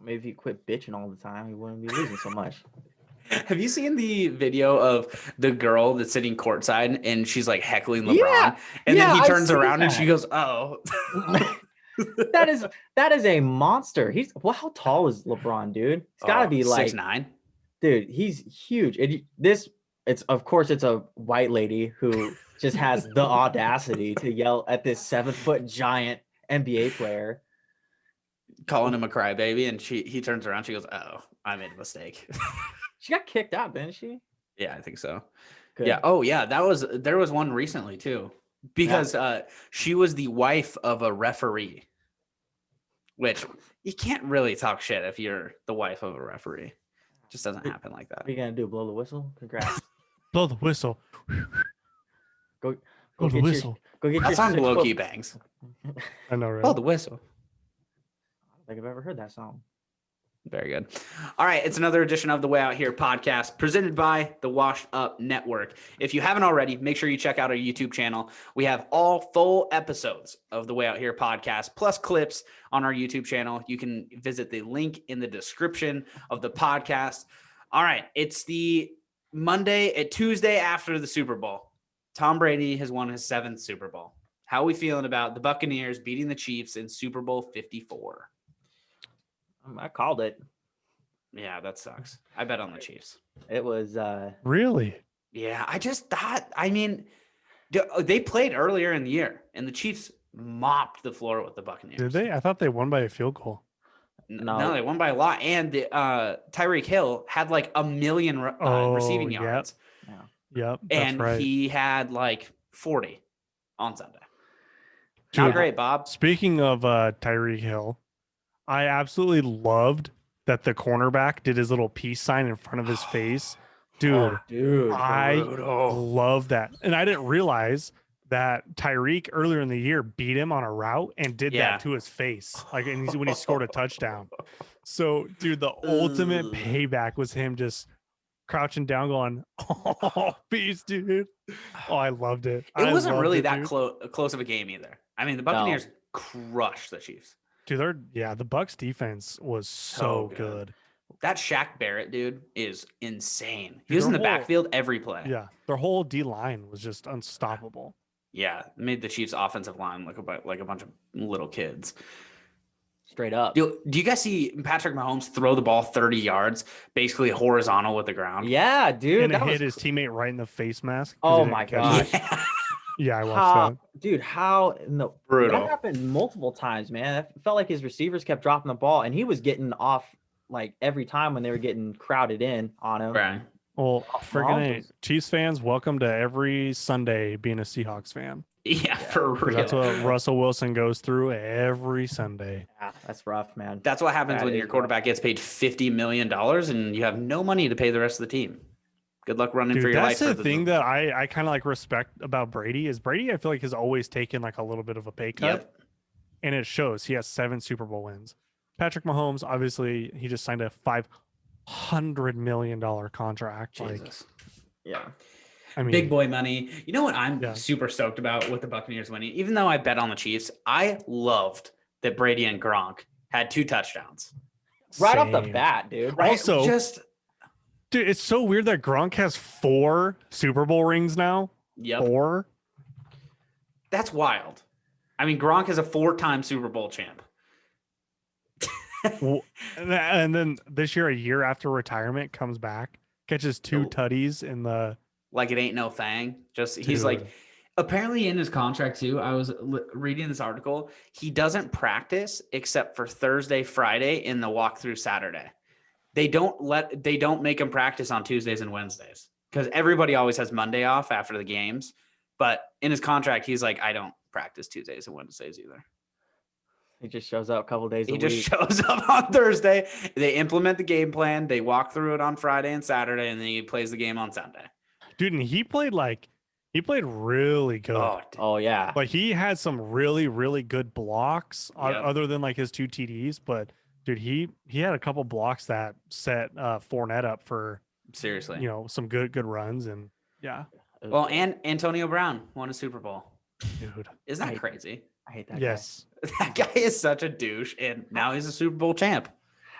Maybe if he quit bitching all the time, he wouldn't be losing so much. Have you seen the video of the girl that's sitting courtside and she's like heckling LeBron? Yeah, And then he I've turns seen around and she that. goes, "Oh." that is a monster. How tall is LeBron, dude? He's got to be like 6'9". dude, he's huge. It's of course it's a white lady who just has the audacity to yell at this 7-foot giant NBA player. Calling him a crybaby, and he turns around, she goes, "Oh, I made a mistake." She got kicked out, didn't she? Yeah, I think so. Good. Yeah. Oh, yeah. There was one recently too, because she was the wife of a referee, which you can't really talk shit if you're the wife of a referee. It just doesn't happen like that. What are you gonna do? Blow the whistle? Congrats. Blow the whistle. Go Blow the get whistle. Go get that your song 6 low-key foot. bangs. I know, right? Oh, the whistle. I don't think I've ever heard that song. Very good. All right. It's another edition of the Way Out Here podcast presented by the Washed Up Network. If you haven't already, make sure you check out our YouTube channel. We have all full episodes of the Way Out Here podcast plus clips on our YouTube channel. You can visit the link in the description of the podcast. All right. It's the Tuesday after the Super Bowl. Tom Brady has won his 7th Super Bowl. How are we feeling about the Buccaneers beating the Chiefs in Super Bowl 54? I called it. Yeah, that sucks. I bet on the Chiefs. It was Really? Yeah, I just thought, I mean, they played earlier in the year, and the Chiefs mopped the floor with the Buccaneers. Did they? I thought they won by a field goal. No, they won by a lot. And Tyreek Hill had like 1 million receiving yards. Yep, that's and right. He had like 40 on Sunday. Dude, Not great, Bob. Speaking of Tyreek Hill, I absolutely loved that the cornerback did his little peace sign in front of his face. Dude, I love that. And I didn't realize that Tyreek earlier in the year beat him on a route and did that to his face, like when he scored a touchdown. So, dude, the ultimate payback was him just crouching down, going, "Oh, peace, dude." Oh, I loved it. It wasn't really that close of a game either. I mean, the Buccaneers crushed the Chiefs. Dude, the Bucs defense was so good. That Shaq Barrett dude is insane. He was in the backfield every play. Yeah, their whole D line was just unstoppable. Yeah, made the Chiefs' offensive line look like a bunch of little kids. Straight up. Do you guys see Patrick Mahomes throw the ball 30 yards, basically horizontal with the ground? Yeah, dude. And it hit his teammate right in the face mask. Oh my gosh. Yeah, I watched that. Dude, brutal. That happened multiple times, man. It felt like his receivers kept dropping the ball, and he was getting off like every time when they were getting crowded in on him. Right. Well, friggin' Chiefs fans, welcome to every Sunday being a Seahawks fan. Yeah, for real. That's what Russell Wilson goes through every Sunday. Yeah, that's rough, man. That's what happens when your quarterback gets paid $50 million and you have no money to pay the rest of the team. Good luck running for your life. That's the thing that I kind of like respect about Brady is Brady, I feel like, has always taken like a little bit of a pay cut. Yep. And it shows. He has 7 Super Bowl wins. Patrick Mahomes, obviously, he just signed a $500 million contract. Jesus. Yeah. I mean, big boy money. You know what I'm super stoked about with the Buccaneers winning? Even though I bet on the Chiefs, I loved that Brady and Gronk had 2 touchdowns. Right off the bat, dude. Right? Also, dude, it's so weird that Gronk has 4 Super Bowl rings now. Yep. 4? That's wild. I mean, Gronk is a 4-time Super Bowl champ. And then this year, a year after retirement, comes back, catches 2 tutties in the... Like it ain't no thing. He's like, apparently in his contract too, I was reading this article, he doesn't practice except for Thursday, Friday, in the walkthrough Saturday. They don't make him practice on Tuesdays and Wednesdays because everybody always has Monday off after the games. But in his contract, he's like, I don't practice Tuesdays and Wednesdays either. He just shows up a couple days a week. He just shows up on Thursday. They implement the game plan. They walk through it on Friday and Saturday, and then he plays the game on Sunday. Dude, and he played really good. Oh yeah. Like he had some really, really good blocks other than like his 2 TDs. But dude, he had a couple blocks that set Fournette up for seriously, some good runs. And yeah. Well, and Antonio Brown won a Super Bowl. Dude. Isn't that crazy? I hate that guy. That guy is such a douche, and now he's a Super Bowl champ.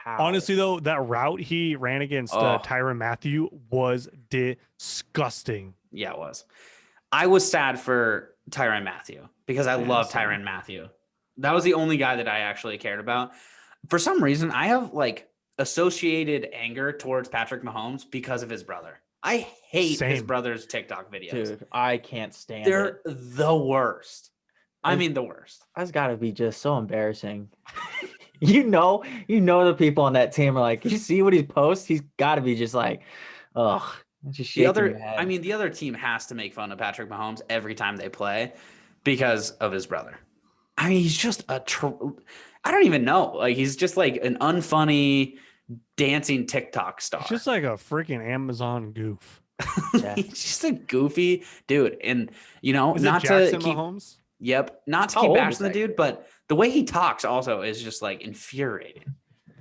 how. Honestly, though, that route he ran against Tyrann Mathieu was disgusting. Yeah, it was. I was sad for Tyrann Mathieu because I love Tyrann Mathieu. That was the only guy that I actually cared about. For some reason, I have like associated anger towards Patrick Mahomes because of his brother. I hate his brother's TikTok videos. Dude, I can't stand They're it. the worst. I mean, the worst. That's got to be just so embarrassing. you know the people on that team are like, you see what he posts? He's got to be just like, ugh. Just the other team has to make fun of Patrick Mahomes every time they play because of his brother. I mean, he's just I don't even know. Like, he's just like an unfunny dancing TikTok star. He's just like a freaking Amazon goof. Yeah. He's just a goofy dude. And, you know, Is not it to Jackson keep Mahomes? Yep. Not to keep bashing the dude, but the way he talks also is just like infuriating.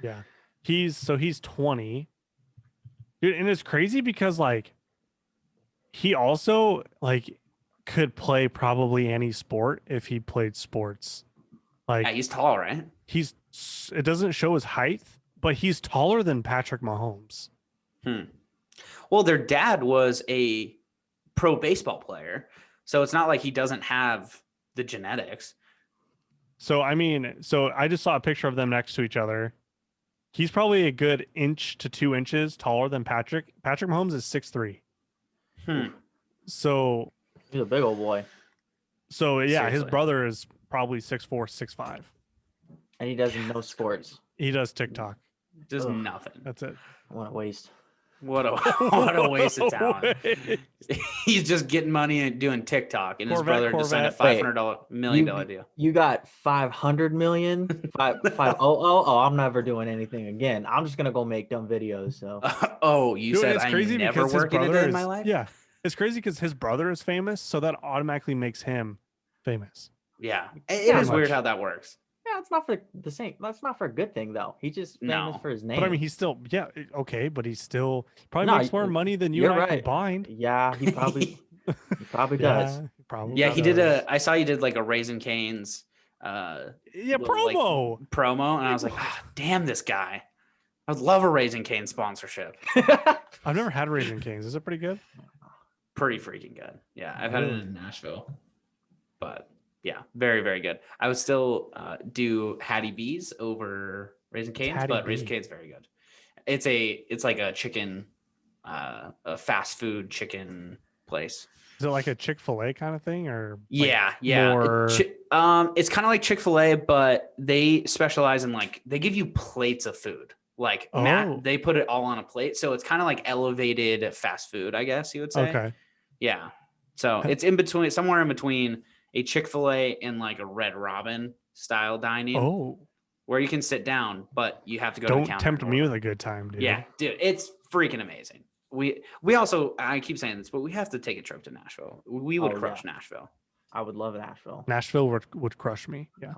Yeah. He's 20. Dude, and it's crazy because like he also like could play probably any sport if he played sports. Like, yeah, he's tall, right? It doesn't show his height, but he's taller than Patrick Mahomes. Well, their dad was a pro baseball player, so it's not like he doesn't have the genetics. So I mean, I just saw a picture of them next to each other. He's probably a good inch to 2 inches taller than Patrick. Patrick Mahomes is 6'3". So he's a big old boy. So yeah, seriously. His brother is probably 6'4", 6'5". And he doesn't know sports. He does TikTok. Just nothing. That's it. What a waste. What a waste of talent. He's just getting money and doing TikTok, and his brother just signed a $500 million deal. You got 500 million? 500? Oh, I'm never doing anything again. I'm just gonna go make dumb videos. So. You said it's crazy I never work in a day in my life? Yeah, it's crazy because his brother is famous, so that automatically makes him famous. Yeah, it is weird how that works. Yeah, it's not for the same. That's not for a good thing, though. He's just famous for his name. But I mean, he's still, okay, but he's still probably makes more money than you and I combined. Yeah, he probably does. Yeah, he did I saw you did like a Raising Cane's promo. Like, promo, and I was like, damn, this guy. I would love a Raising Cane sponsorship. I've never had Raising Cane's. Is it pretty good? Pretty freaking good. Yeah, I've had it in Nashville, but. Yeah, very, very good. I would still do Hattie B's over Raising Cane's, but Raising Cane's very good. It's like a chicken, a fast food chicken place. Is it like a Chick-fil-A kind of thing, or yeah? It's kind of like Chick-fil-A, but they specialize in like they give you plates of food. Like they put it all on a plate, so it's kind of like elevated fast food, I guess you would say. Okay. Yeah. So it's somewhere in between a Chick-fil-A and like a Red Robin style dining. Where you can sit down, but you have to go to the counter. Don't tempt me with a good time, dude. Yeah, dude, it's freaking amazing. We also, I keep saying this, but we have to take a trip to Nashville. We would crush Nashville. I would love Nashville. Nashville would crush me. Yeah.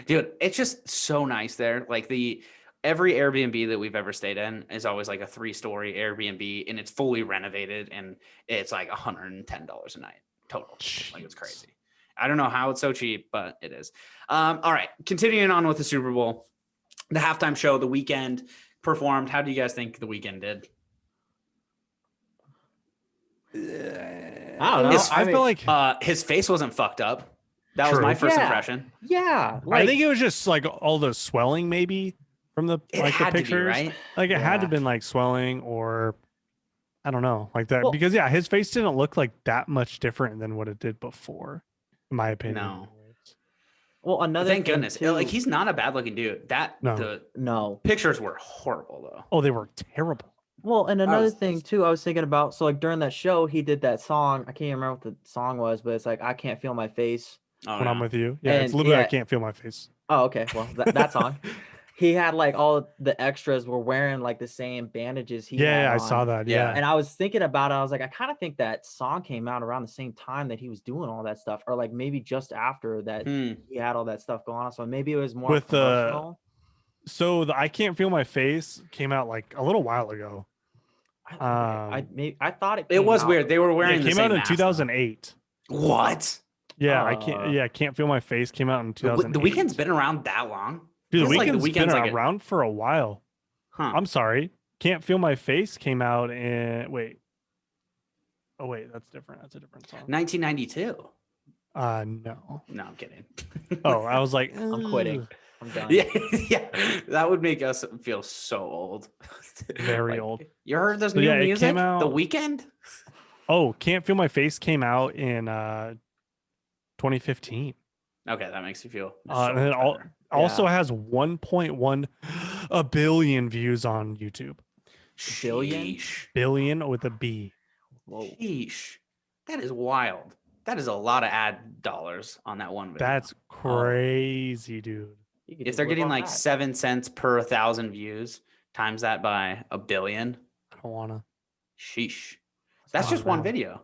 Dude, it's just so nice there. Like every Airbnb that we've ever stayed in is always like a 3-story Airbnb, and it's fully renovated, and it's like $110 a night. Total. Like, it's crazy. I don't know how it's so cheap, but it is. All right. Continuing on with the Super Bowl, the halftime show, The Weeknd performed. How do you guys think The Weeknd did? I don't know. I feel like his face wasn't fucked up. That was my first impression. Yeah. I think it was just like all the swelling maybe from the the pictures. To be, right? Like it had to have been like swelling or I don't know, like that, because his face didn't look like that much different than what it did before, in my opinion. No. Well, another thank goodness, like he's not a bad looking dude. The pictures were horrible though. Oh, they were terrible. Well, and another thing too, I was thinking about. So like during that show, he did that song. I can't even remember what the song was, but it's like I can't feel my face when I'm with you. Yeah, it's literally I can't feel my face. Oh, okay. Well, that song. He had like all the extras were wearing like the same bandages he had I on. saw that. Yeah. And I was thinking about it. I was like, I kind of think that song came out around the same time that he was doing all that stuff, or like maybe just after that he had all that stuff going on. So maybe it was more with the I Can't Feel My Face came out like a little while ago. I thought it was weird. They were wearing the same mask. It came out in 2008. What? Yeah, I Can't Feel My Face came out in 2008. The Weeknd's been around that long? Dude, the Feels like weekend's The been Weeknd's like around for a while. Huh. I'm sorry. Can't Feel My Face came out in wait. Oh wait, that's different. That's a different song. 1992. No. No, I'm kidding. Oh, I was like, I'm quitting. "Ugh." I'm done. Yeah, that would make us feel so old. Very old. You heard this So, new yeah, it music? came out- The Weeknd? Oh, Can't Feel My Face came out in 2015. Okay, that makes you feel so And it much better. also has 1.1 a billion views on YouTube. Billion? Sheesh. Billion with a B. Whoa. Sheesh. That is wild. That is a lot of ad dollars on that one video. That's crazy, dude. You could If just they're live getting off like that. 7 cents per 1,000 views, times that by a billion. I don't wanna. Sheesh. That's not just one bad. video.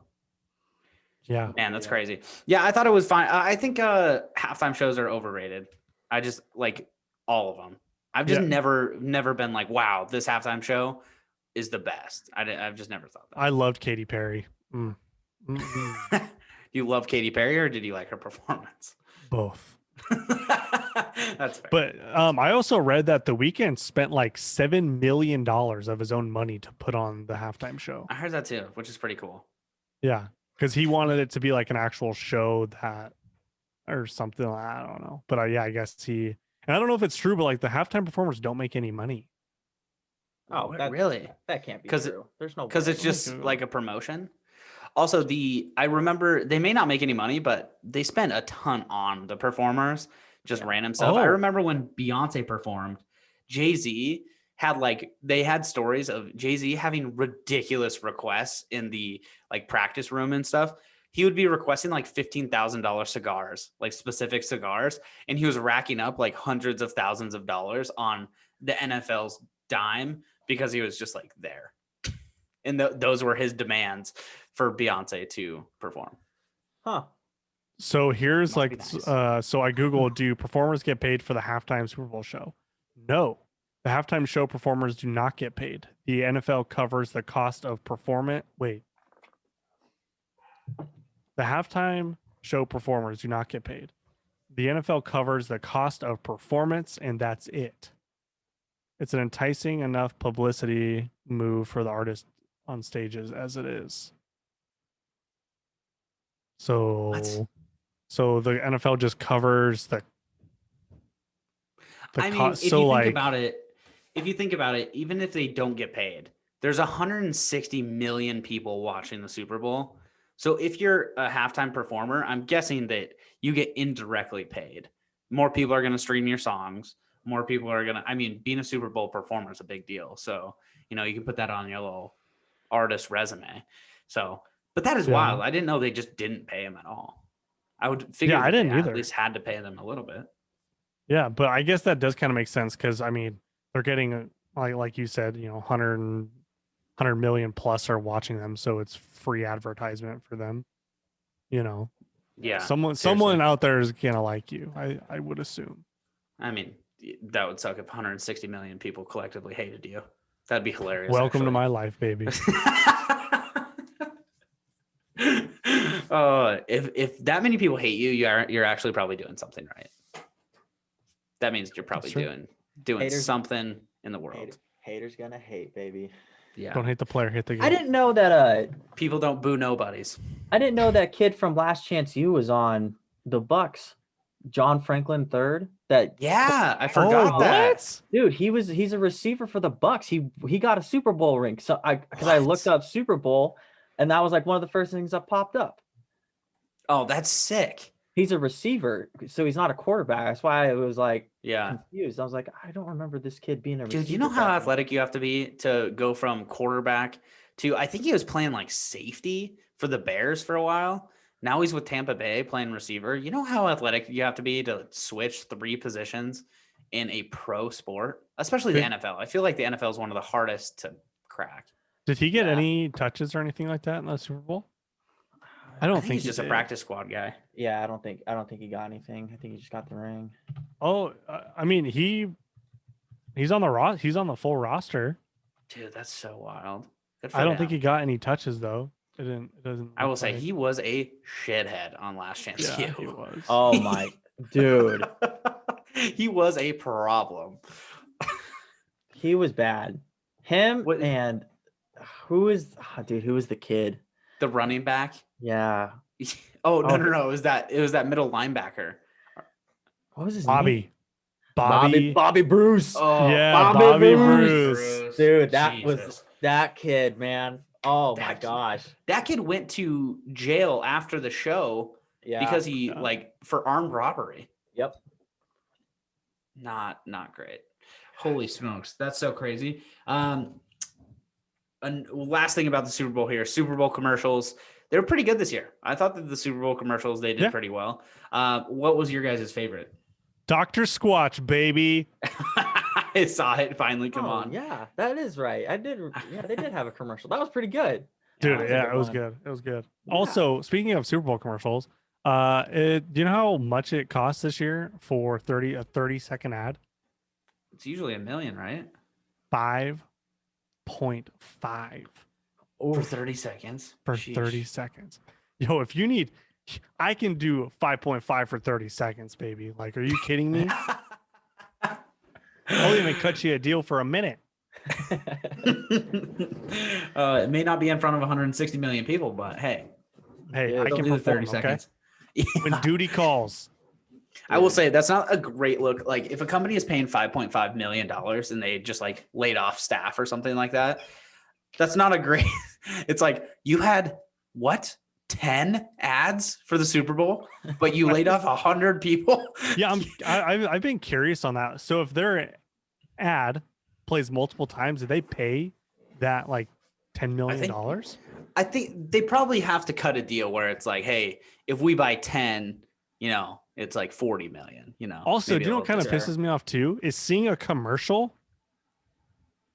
Yeah. Man, that's Yeah. crazy. Yeah, I thought it was fine. I think halftime shows are overrated. I just like all of them. I've just Yeah. never been like, wow, this halftime show is the best. I've just never thought that. I loved Katy Perry. You love Katy Perry, or did you like her performance? Both. That's fair. But I also read that The Weeknd spent like $7 million of his own money to put on the halftime show. I heard that too, which is pretty cool. Yeah, because he wanted it to be like an actual show that, or something. I don't know, but yeah, I guess and I don't know if it's true, but like the halftime performers don't make any money. Oh, What, really? That can't be 'Cause true. There's no Because way. it's just Google. like a promotion. Also, I remember they may not make any money, but they spent a ton on the performers, just random stuff. I Oh. remember when Beyonce performed, Jay-Z they had stories of Jay-Z having ridiculous requests in the like practice room and stuff. He would be requesting like $15,000 cigars, like specific cigars, and he was racking up like hundreds of thousands of dollars on the NFL's dime because he was just like there. And those were his demands for Beyonce to perform. Huh. So here's Must be like, nice. so I Googled, do performers get paid for the halftime Super Bowl show? No, the halftime show performers do not get paid. The NFL covers the cost of performance. Wait, the halftime show performers do not get paid. The NFL covers the cost of performance, and that's it. It's an enticing enough publicity move for the artist on stages as it is. So, What? so the NFL just covers the I mean, cost. if So you like, think about it, even if they don't get paid, there's 160 million people watching the Super Bowl. So if you're a halftime performer, I'm guessing that you get indirectly paid. More people are going to stream your songs. More people are going to, I mean, being a Super Bowl performer is a big deal. So, you can put that on your little artist resume. So, but that is Yeah. wild. I didn't know they just didn't pay him at all. I would figure I that didn't they either. at least had to pay them a little bit. yeah, but I guess that does kind of make sense because I mean they're getting like you said, 100 million plus are watching them, so it's free advertisement for them. Yeah. Someone seriously. out there is gonna like you. I would assume. I mean, that would suck if 160 million people collectively hated you. That'd be hilarious. Welcome to actually. my life, baby. If that many people hate you, you're actually probably doing something right. That means you're probably That's true. doing Haters- something in the world. Haters gonna hate, baby. Yeah. Don't hate the player, hit the game. I didn't know that. People don't boo nobodies. I didn't know that kid from Last Chance U was on the Bucks, John Franklin III. That Yeah, I forgot that. What? dude, he's a receiver for the Bucks. He got a Super Bowl ring. So I looked What? up Super Bowl, and that was like one of the first things that popped up. Oh, that's sick. He's a receiver, so he's not a quarterback. That's why I was like Yeah. confused. I was like, I don't remember this kid being a receiver. Dude, you know how back then. athletic you have to be to go from quarterback to, I think he was playing like safety for the Bears for a while. Now he's with Tampa Bay playing receiver. You know how athletic you have to be to switch 3 positions in a pro sport, especially the NFL. I feel like the NFL is one of the hardest to crack. Did he get Yeah. any touches or anything like that in the Super Bowl? I I don't think think he's he just a did. practice squad guy. Yeah, I don't think he got anything. I think he just got the ring. Oh, I mean he's on the full roster. Dude, that's so wild. Good for I don't think him. he got any touches though. It doesn't. I will look say like. he was a shithead on Last Chance Yeah, U. he was. Oh my dude. He was a problem. He was bad. Him What- and who was the kid? The running back. Yeah. Oh no! It was that middle linebacker. What was his name? Bobby Bruce. Oh, yeah, Bobby Bruce. Dude, that was Jesus. that kid, man. Oh my That kid- gosh. That kid went to jail after the show Yeah. because he for armed robbery. Yep. Not great. Holy smokes, that's so crazy. And last thing about the Super Bowl here, Super Bowl commercials. They were pretty good this year. I thought that the Super Bowl commercials, they did pretty well. What was your guys' favorite? Dr. Squatch, baby. I saw it finally come on. Yeah, that is right. I did. Yeah, they did have a commercial. That was pretty good. Dude, that it was one. good. It was good. Yeah. Also, speaking of Super Bowl commercials, do you know how much it costs this year for a 30-second ad? It's usually $1 million, right? 5.5 For 30 seconds. for Sheesh. 30 seconds. Yo, if you need, I can do 5.5 for 30 seconds, baby. Like, are you kidding me? I'll even cut you a deal for a minute. It may not be in front of 160 million people, but hey, Hey, Yeah, I they'll can do the perform, 30 okay? seconds. When duty calls. I will say that's not a great look. Like if a company is paying $5.5 million and they just like laid off staff or something like that, that's not a great. It's like you had what 10 ads for the Super Bowl, but you laid off 100 people. Yeah, I've been curious on that. So if their ad plays multiple times, do they pay that like $10 million? I think they probably have to cut a deal where it's like, hey, if we buy 10, it's like 40 million, Also, maybe do you know what kind of pisses me off too? Is seeing a commercial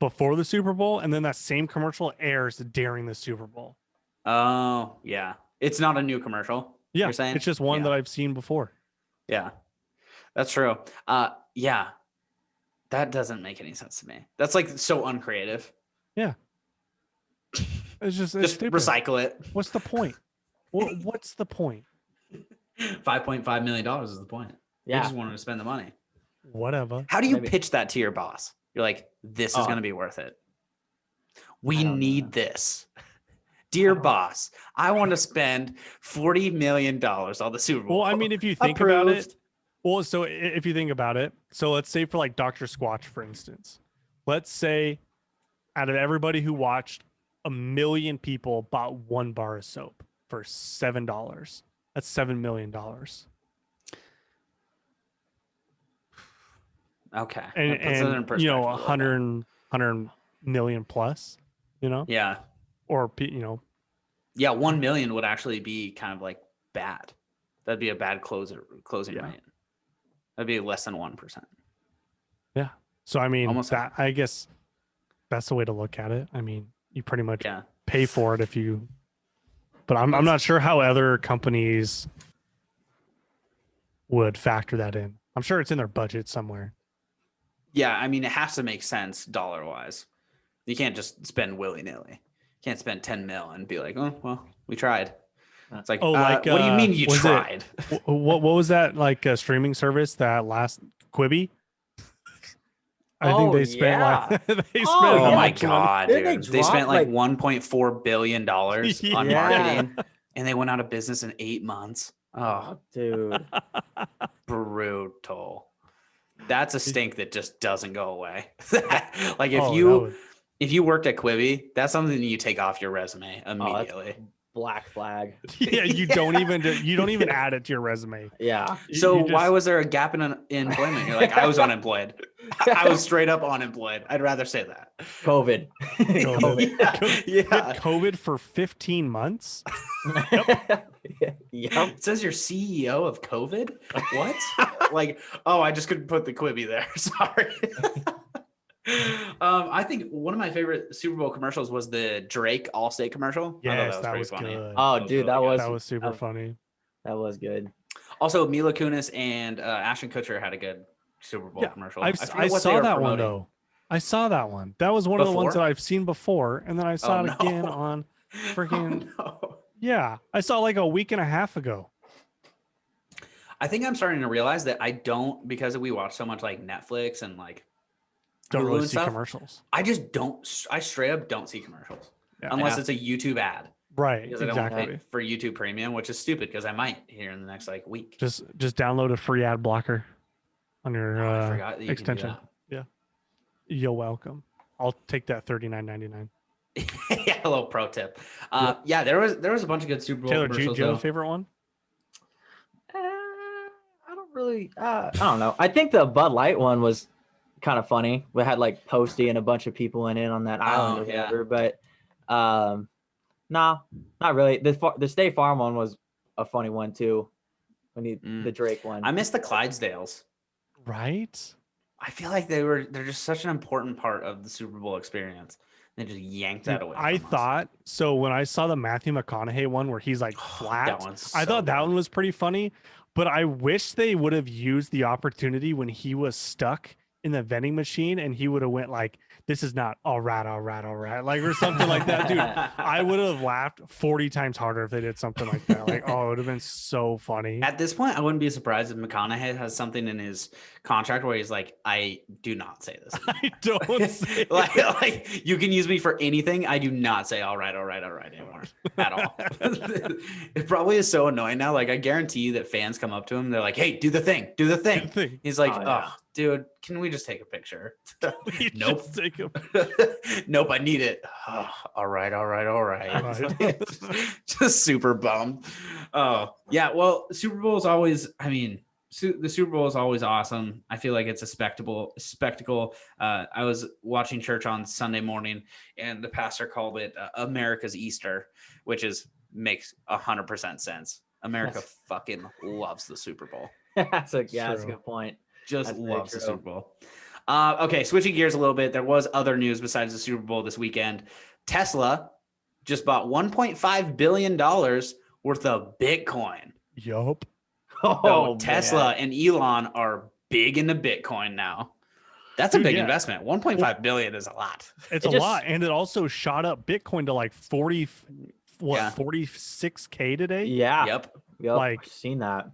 before the Super Bowl and then that same commercial airs during the Super Bowl. Oh, yeah. It's not a new commercial. Yeah, you're saying? it's just one that I've seen before. Yeah, that's true. Yeah, that doesn't make any sense to me. That's like so uncreative. Yeah. It's just stupid. Recycle it. What's the point? What's the point? $5.5 million is the point. Yeah. They just wanted to spend the money. Whatever. How do you Maybe. pitch that to your boss? You're like, this is going to be worth it. We need this. Dear boss, I want to spend $40 million on the Super Bowl. Well, I mean, if you think about it, so if you think about it, so let's say for like Dr. Squatch, for instance, let's say out of everybody who watched, 1 million people bought one bar of soap for $7. That's $7 million. Okay. And 100 million plus, Yeah. or, Yeah. 1 million would actually be kind of like bad. That'd be a bad closing rate. That'd be less than 1%. Yeah. So, I mean, Almost I guess that's the way to look at it. I mean, you pretty much Yeah. pay for it but I'm not sure how other companies would factor that in. I'm sure it's in their budget somewhere. Yeah. I mean, it has to make sense dollar wise. You can't just spend willy nilly. You can't spend 10 mil and be like, oh, well, we tried. It's like, what do you mean you tried? What was that like a streaming service that last Quibi? I think they spent Oh my much money. God, Didn't dude. they They spent drop, like $1.4 billion on Yeah. marketing and they went out of business in 8 months. Oh, dude. brutal. That's a stink that just doesn't go away. Like if you worked at Quibi, that's something you take off your resume immediately. Black flag. Yeah, you don't even add it to your resume. Yeah. So why was there a gap in employment? You're like, I was unemployed. I was straight up unemployed. I'd rather say that. COVID. Yeah. COVID for 15 months. Yep. It says you're CEO of COVID. What? Like, oh, I just couldn't put the Quibi there. Sorry. I think one of my favorite Super Bowl commercials was the Drake Allstate commercial. Yes, that was funny. good. Oh, dude, that was super funny. That was good. Also, Mila Kunis and Ashton Kutcher had a good Super Bowl commercial. I saw that one though. I saw that one. That was one of the ones that I've seen before, and then I saw it again on freaking. Yeah, I saw like a week and a half ago. I think I'm starting to realize that I don't, because we watch so much like Netflix and like Don't Hulu really and see stuff, commercials. I just don't. I straight up don't see commercials unless it's a YouTube ad. Right, Because I don't want to exactly. pay for YouTube Premium, which is stupid because I might here in the next like week. Just download a free ad blocker on your I forgot that you extension. can Yeah, you're welcome. I'll take that $39.99. do that. Yeah, a little pro tip. Yep. Yeah, there was a bunch of good Super Bowl Taylor, do commercials. you have Though. a favorite one? I don't really. I don't know. I think the Bud Light one was kind of funny. We had like Posty and a bunch of people in it on that island or whatever. But nah, not really. The State Farm one was a funny one too. The Drake one. I miss the Clydesdales. Right. I feel like they're just such an important part of the Super Bowl experience. They just yanked that away. I thought so when I saw the Matthew McConaughey one where he's like flat. I thought that one was pretty funny, but I wish they would have used the opportunity when he was stuck in the vending machine and he would have went like, "This is not all right, like or something like that, dude." I would have laughed 40 times harder if they did something like that. Like, oh, it would have been so funny. At this point, I wouldn't be surprised if McConaughey has something in his contract where he's like, "I do not say this. I don't say like you can use me for anything. I do not say all right anymore at all." It probably is so annoying now. Like I guarantee you that fans come up to him, they're like, "Hey, do the thing." He's like, "Oh, dude, can we just take a picture?" Nope. Nope, I need it. Oh, all right. Just super bummed. Oh, yeah. Well, Super Bowl is always, the Super Bowl is always awesome. I feel like it's a spectacle. I was watching church on Sunday morning and the pastor called it America's Easter, which makes 100% sense. America fucking loves the Super Bowl. That's a good point. Just loves the Super Bowl. Okay, switching gears a little bit. There was other news besides the Super Bowl this weekend. Tesla just bought $1.5 billion worth of Bitcoin. Yup. So Tesla and Elon are big into Bitcoin now. That's a big investment. 1.5 billion is a lot. It's a lot. And it also shot up Bitcoin to like 46K today. Yeah. Yep. Like, I've seen that.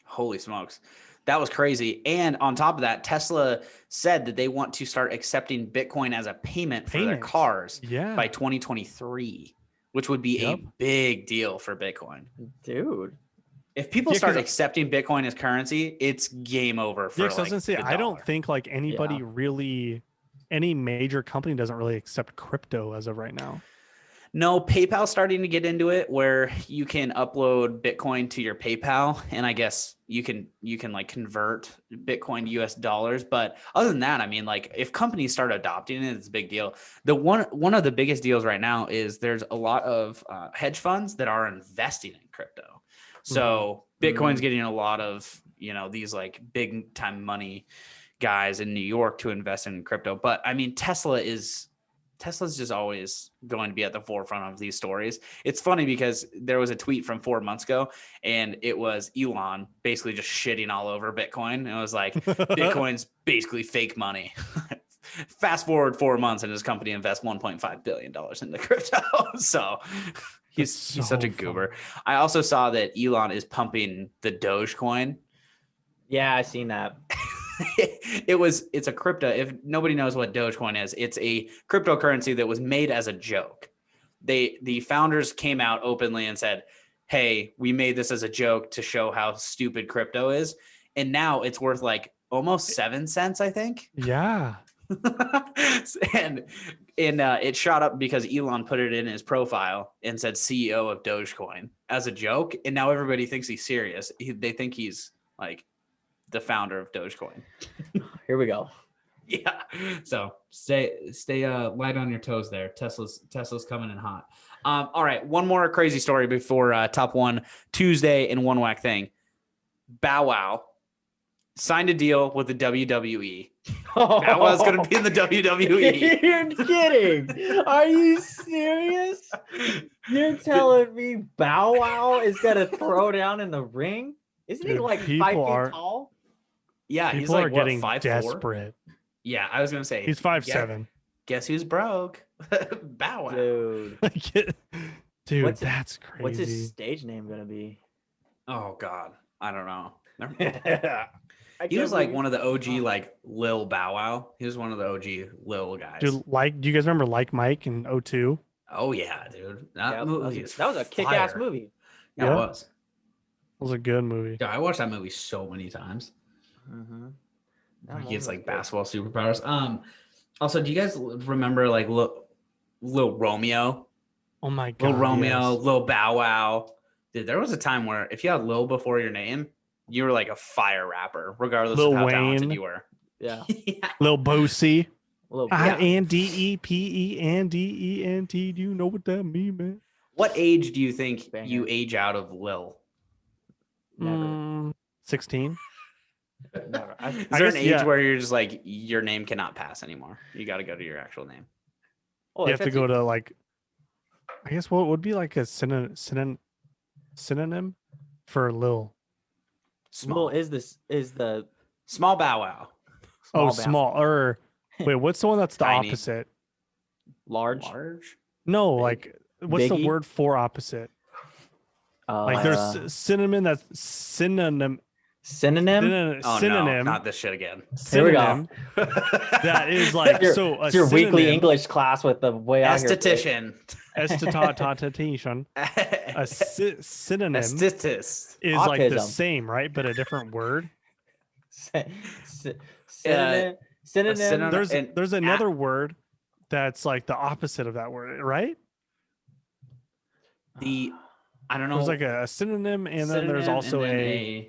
Holy smokes. That was crazy. And on top of that, Tesla said that they want to start accepting Bitcoin as a payment for their cars by 2023, which would be a big deal for Bitcoin. Dude. If people start accepting Bitcoin as currency, it's game over for I don't think like anybody really, any major company doesn't really accept crypto as of right now. No, PayPal's starting to get into it where you can upload Bitcoin to your PayPal, and I guess you can like convert Bitcoin to US dollars. But other than that, I mean, like if companies start adopting it, it's a big deal. The one of the biggest deals right now is there's a lot of hedge funds that are investing in crypto. So Bitcoin's getting a lot of, these like big time money guys in New York to invest in crypto. But I mean, Tesla's just always going to be at the forefront of these stories. It's funny because there was a tweet from 4 months ago and it was Elon basically just shitting all over Bitcoin. And it was like, Bitcoin's basically fake money. Fast forward 4 months and his company invests $1.5 billion into crypto. So he's such a goober. I also saw that Elon is pumping the Dogecoin. Yeah, I seen that. It's a crypto. If nobody knows what Dogecoin is, it's a cryptocurrency that was made as a joke. The founders came out openly and said, "Hey, we made this as a joke to show how stupid crypto is." And now it's worth like almost 7 cents, I think. Yeah. and it shot up because Elon put it in his profile and said CEO of Dogecoin as a joke. And now everybody thinks he's serious. They think he's like the founder of Dogecoin. Here we go. Yeah. So stay light on your toes there. Tesla's coming in hot. All right. One more crazy story before top one Tuesday and one whack thing. Bow Wow signed a deal with the WWE. Bow Wow's going to be in the WWE. You're kidding. Are you serious? You're telling me Bow Wow is going to throw down in the ring? Isn't he like 5 feet tall? Yeah, he's people like are getting 5'4"? desperate. Yeah, I was gonna say he's 5'7". Guess who's broke? Bow Wow, dude. That's crazy. What's his stage name gonna be? Oh God, I don't know. He was like one of the OG like Lil Bow Wow. He was one of the OG Lil guys. Dude, do you guys remember Like Mike in 02? Oh yeah, dude. That movie that was a kick-ass movie. Yeah, it was. It was a good movie. Dude, I watched that movie so many times. Mm-hmm. He gets like basketball superpowers. Also, do you guys remember like Lil Romeo? Oh my god. Lil Romeo, yes. Lil Bow Wow. Dude, there was a time where if you had Lil before your name, you were like a fire rapper, regardless Lil of how Wayne. talented you were. Yeah. Lil Boosie. Lil INDEPENDENT. Do you know what that means, man? What age do you think Banger. you age out of Lil? Never. 16. Never. Is there an age where you're just like your name cannot pass anymore? You got to go to your actual name. Well, You have to go to like, I guess what would be like a synonym for Lil? Small Lil is the small Bow Wow. Small. Or wait, what's the one that's the Tiny. opposite? large. No, Big. like what's the Biggie? word for opposite? Like there's synonym that's synonym. synonym. Oh synonym. no, not this shit again. Here we go. Synonym. That is like Your- so. A It's your weekly synonym- English class with the way out here. Esthetician. Esthetician. A synonym Esthetist. is like the Autism. same, right? But a different word. Synonym. synonym. There's another word that's like the opposite of that word, right? I don't know. There's like a synonym, and then there's synonym also and then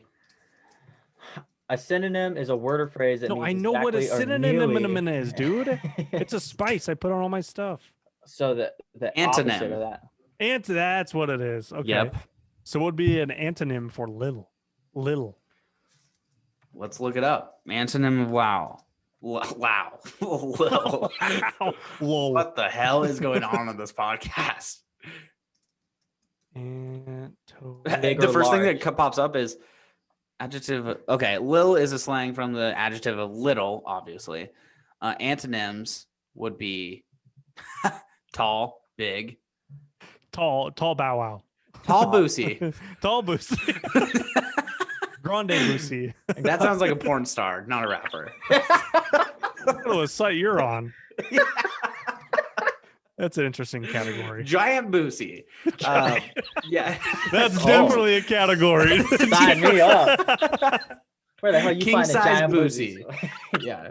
A synonym is a word or phrase that No, means I know what a exactly or nearly- synonym is, dude. It's a spice I put on all my stuff. So the Antonym. opposite of that. That's what it is. Okay. Yep. So what would be an antonym for little? Little. Let's look it up. Antonym of wow. Wow. Lil. Lol. What the hell is going on in this podcast? Big The or first thing large? that pops up is adjective. Okay, lil is a slang from the adjective of little, obviously. Antonyms would be tall, big, Tall Bow Wow. tall, boosie. Tall Boosie. Grande Boosie. That sounds like a porn star, not a rapper. Oh, a site you're on. That's an interesting category. Giant boosie. Yeah, That's Oh. definitely a category. Sign me up. Where the hell you King find a size giant boozy. boozy? Yeah.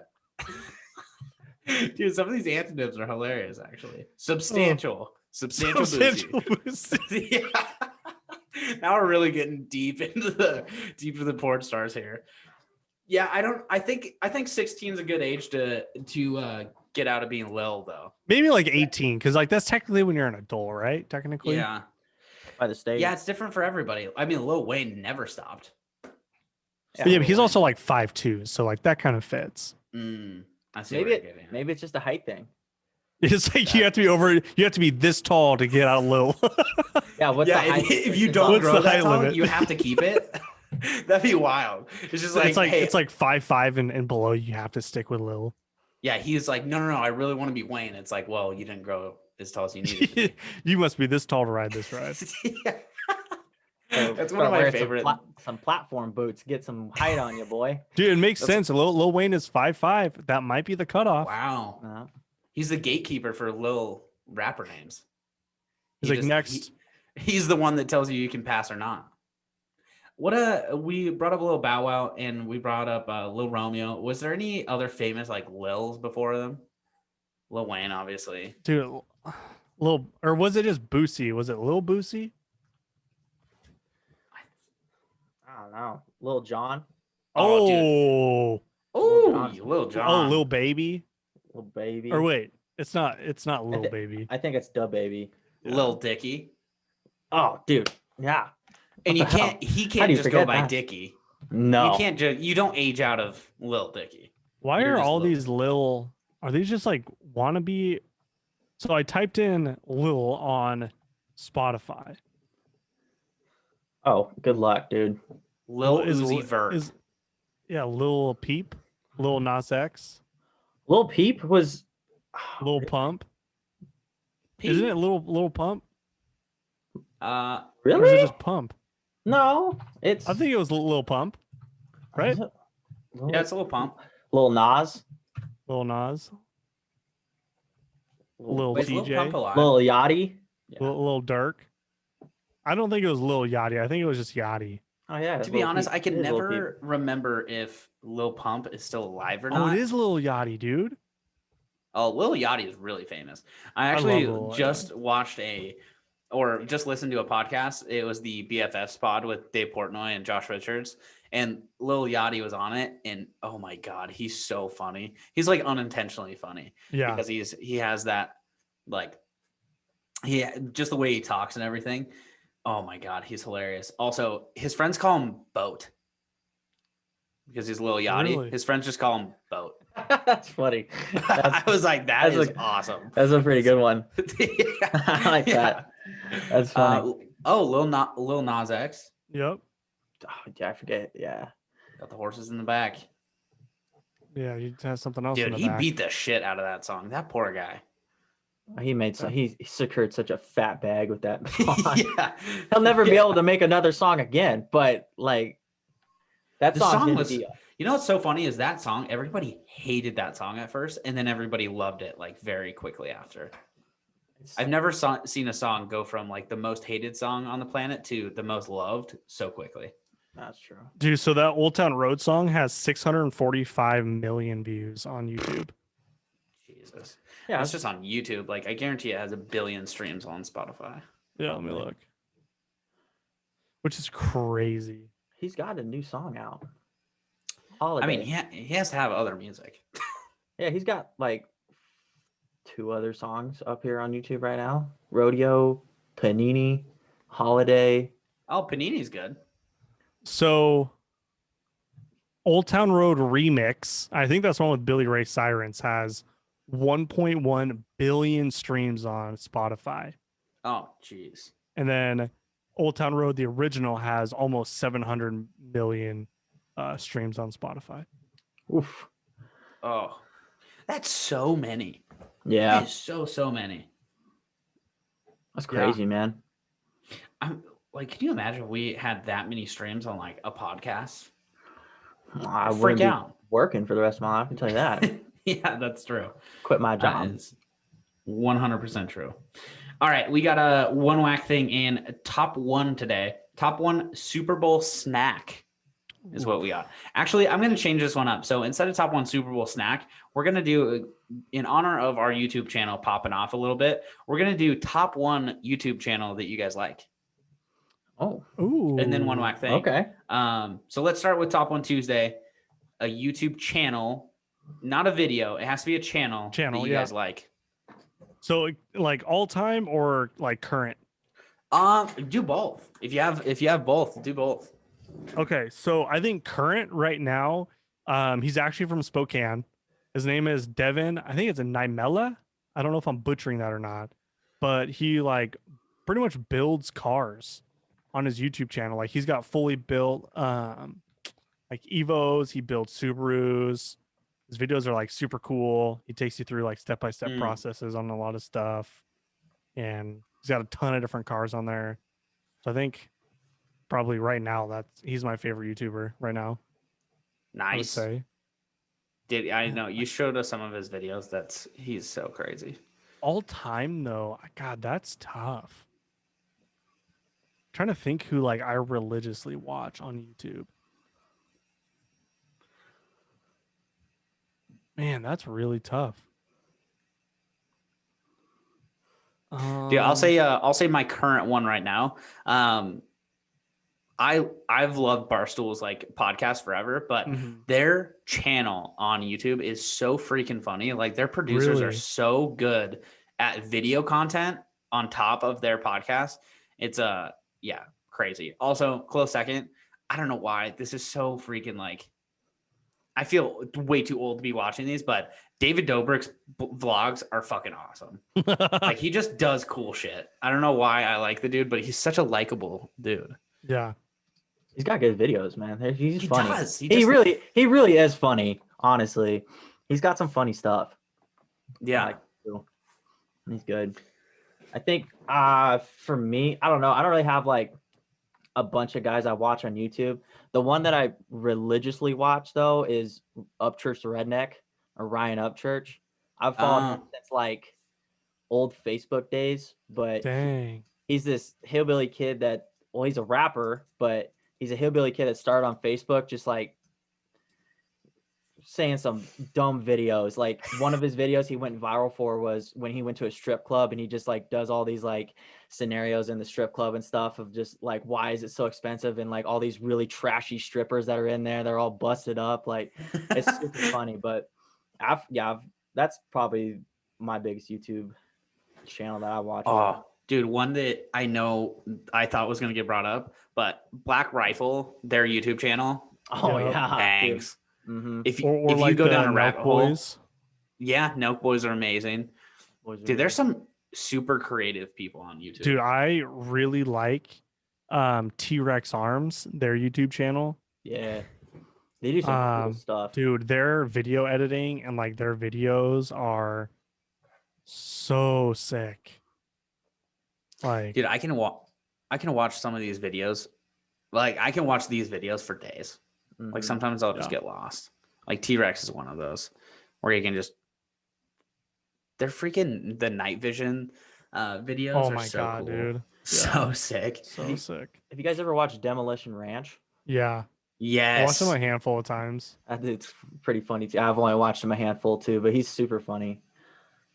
Dude, some of these antonyms are hilarious, actually. Substantial. Substantial Substantial boozy. Boosie. Yeah. Now we're really getting deep into the porn stars here. Yeah, I think 16 is a good age to get out of being lil though. Maybe like 18, because like that's technically when you're an adult, right? Technically. Yeah. By the state. Yeah, it's different for everybody. I mean, Lil Wayne never stopped. But yeah, but he's also like 5'2", so like that kind of fits. I see Maybe where you're getting at. maybe it's just a height thing. It's like you have to be this tall to get out of Lil. Yeah, what's the height? if you don't What's grow the that height tall, limit? you have to keep it. That'd be wild. It's just like, hey, it's like 5'5" and below. You have to stick with Lil. yeah, he's like, no, I really want to be Wayne. It's like, well, you didn't grow as tall as you needed to be. You must be this tall to ride this ride. Yeah. So That's you one of gotta my wear favorite. Some platform boots. Get some height on you, boy. Dude, it makes sense. Lil Wayne is 5'5". That might be the cutoff. Wow. He's the gatekeeper for Lil rapper names. He's like, next. He's the one that tells you can pass or not. We brought up Lil Bow Wow and we brought up Lil Romeo. Was there any other famous like Lils before them? Lil Wayne, obviously. Dude, or was it just Boosie? Was it Lil Boosie? I don't know. Lil John. Oh, Oh, Lil Jon. oh, Lil Baby. Lil Baby. Or wait, it's not Lil thi- Baby. I think it's Dub Baby. Lil Dicky. Oh, dude. Yeah. And What the hell? he How can't do you just go forget by that? Dicky. No. You can't you don't age out of Lil Dicky. Why You're are just all Lil. these Lil? Are these just like wannabe? So I typed in Lil on Spotify. Oh, good luck, dude. Lil Is- Uzi Vert. Yeah, Lil Peep, Lil Nas X, Lil Peep was. Lil Pump. Isn't it Lil Pump? Or is Really? it just Pump? No, it's. I think it was Lil Pump. right? Yeah, it's a little Pump. Lil Nas. Lil Nas. Lil Wait, is Lil Pump TJ. alive? Lil Yachty. Yeah. Lil Durk. I don't think it was Lil Yachty. I think it was just Yachty. Oh yeah. To be honest, I can never remember if Lil Pump is still alive or not. Oh, it is Lil Yachty, dude. Oh, Lil Yachty is really famous. I love actually Lil just Yachty. watched just listened to a podcast. It was the BFFs pod with Dave Portnoy and Josh Richards, and Lil Yachty was on it. And oh my God, he's so funny. He's like unintentionally funny. Yeah. Because he has that, like, just the way he talks and everything. Oh my God, he's hilarious. Also, his friends call him Boat because he's Lil Yachty. Really? His friends just call him Boat. That's funny. I was like, that is awesome. That's a pretty good one. Yeah. I like that. That's funny. Lil Nas X. Yep. Oh, yeah, I forget. Yeah. Got the horses in the back. Yeah, he has something else. Dude, in the he back. beat the shit out of that song. That poor guy. He secured such a fat bag with that. Yeah. He'll never be able to make another song again. But like that song was. You know what's so funny is that song. Everybody hated that song at first, and then everybody loved it like very quickly after. I've never seen a song go from like the most hated song on the planet to the most loved so quickly. That's true, dude. So that Old Town Road song has 645 million views on YouTube. Jesus. Yeah, it's just on YouTube. Like I guarantee it has 1 billion streams on Spotify. Yeah, let me look. Which is crazy. He's got a new song out. Holiday. I mean, he has to have other music. Yeah, he's got like 2 other songs up here on YouTube right now. Rodeo, Panini, Holiday. Oh, Panini's good. So Old Town Road Remix, I think that's one with Billy Ray Cyrus, has 1.1 billion streams on Spotify. Oh, jeez. And then Old Town Road, the original, has almost 700 million streams on Spotify. Oof. Oh, that's so many. Yeah. That is so many. That's crazy, man. I'm like, can you imagine if we had that many streams on like a podcast? I freak wouldn't be out. working for the rest of my life. I can tell you that. Yeah, that's true. Quit my job. That is 100% true. All right, we got a one whack thing in top 1 today. Top 1 Super Bowl snack is what we got. Actually, I'm going to change this one up. So instead of top 1 Super Bowl snack, we're going to do, in honor of our YouTube channel popping off a little bit, we're going to do top 1 YouTube channel that you guys like. Oh. Ooh. And then one whack thing. Okay. So let's start with Top 1 Tuesday, a YouTube channel, not a video. It has to be a channel that you guys like. So like all time or like current? Do both. If you have both, do both. Okay, so I think current right now, he's actually from Spokane. His name is Devin. I think it's a Nimella. I don't know if I'm butchering that or not, but he like pretty much builds cars on his YouTube channel. Like he's got fully built like Evos, he builds Subarus. His videos are like super cool. He takes you through like step-by-step processes on a lot of stuff. And he's got a ton of different cars on there. So I think probably right now he's my favorite YouTuber right now. Nice. I would say. I know you showed us some of his videos. He's so crazy. All time though, God, that's tough. Trying to think who like I religiously watch on YouTube. Man, that's really tough. Dude, I'll say my current one right now. I've loved Barstool's like podcast forever, but their channel on YouTube is so freaking funny. Like their producers are so good at video content on top of their podcast. It's crazy. Also, close second. I don't know why this is so freaking like. I feel way too old to be watching these, but David Dobrik's vlogs are fucking awesome. Like he just does cool shit. I don't know why I like the dude, but he's such a likable dude. Yeah. He's got good videos, man. He's funny. Does. He really is funny, honestly. He's got some funny stuff. Yeah. He's good. I think for me, I don't know. I don't really have like a bunch of guys I watch on YouTube. The one that I religiously watch though is Upchurch the Redneck or Ryan Upchurch. I've followed him since like old Facebook days, but Dang. he's this hillbilly kid that, well, he's a rapper, but he's a hillbilly kid that started on Facebook just like saying some dumb videos. Like one of his videos he went viral for was when he went to a strip club and he just like does all these like scenarios in the strip club and stuff of just like, why is it so expensive? And like all these really trashy strippers that are in there, they're all busted up. Like it's super funny, but that's probably my biggest YouTube channel that I watch. Oh, dude, one that I know I thought was going to get brought up, but Black Rifle, their YouTube channel. Oh yeah. Bangs. Mm-hmm. If like you go down a rabbit hole, yeah, Nelk Boys are amazing. Dude, there's some super creative people on YouTube. Dude, I really like T-Rex Arms, their YouTube channel. Yeah. They do some cool stuff. Dude, their video editing and like their videos are so sick. Like, dude, I can watch some of these videos. Like, I can watch these videos for days. Mm-hmm. Like sometimes I'll just get lost. Like T-Rex is one of those where you can just. They're freaking the night vision videos. Oh are my so god, cool. dude! So sick. So sick. Have you guys ever watched Demolition Ranch? Yeah. Yes. I watched him a handful of times. It's pretty funny too. I've only watched him a handful too, but he's super funny.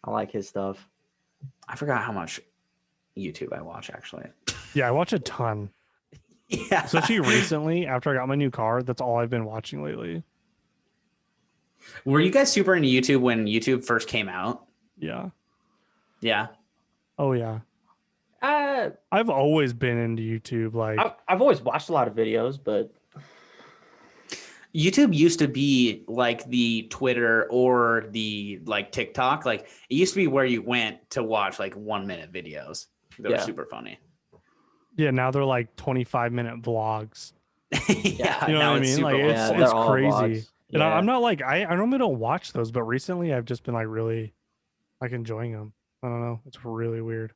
I like his stuff. I forgot how much YouTube I watch actually. Yeah, I watch a ton. Yeah. Especially recently, after I got my new car, that's all I've been watching lately. Were you guys super into YouTube when YouTube first came out? Yeah. Yeah. Oh yeah. I've always been into YouTube. Like I've always watched a lot of videos, but YouTube used to be like the Twitter or the like TikTok. Like it used to be where you went to watch like 1 minute videos. They were super funny. Yeah, now they're like 25-minute vlogs. Yeah, you know what I mean? Like it's crazy. Vlogs. And I'm not like I normally don't watch those, but recently I've just been like really like enjoying them. I don't know. It's really weird.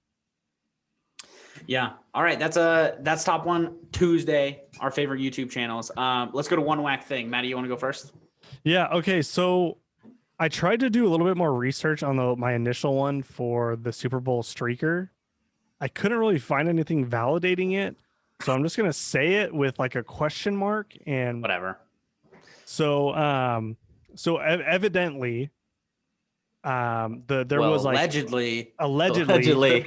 Yeah. All right. That's Top One Tuesday, our favorite YouTube channels. Let's go to one whack thing. Maddie, you want to go first? Yeah. Okay. So I tried to do a little bit more research on my initial one for the Super Bowl streaker. I couldn't really find anything validating it. So I'm just going to say it with like a question mark and whatever. So, evidently, there was like allegedly